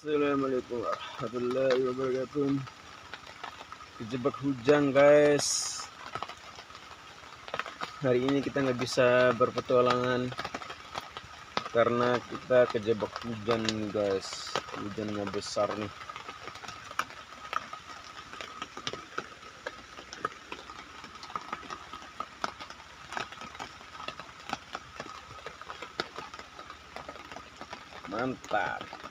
Assalamualaikum warahmatullahi wabarakatuh. Kejebak hujan guys. Hari ini kita nggak bisa berpetualangan karena kita kejebak hujan guys. Hujannya besar nih. Mantap.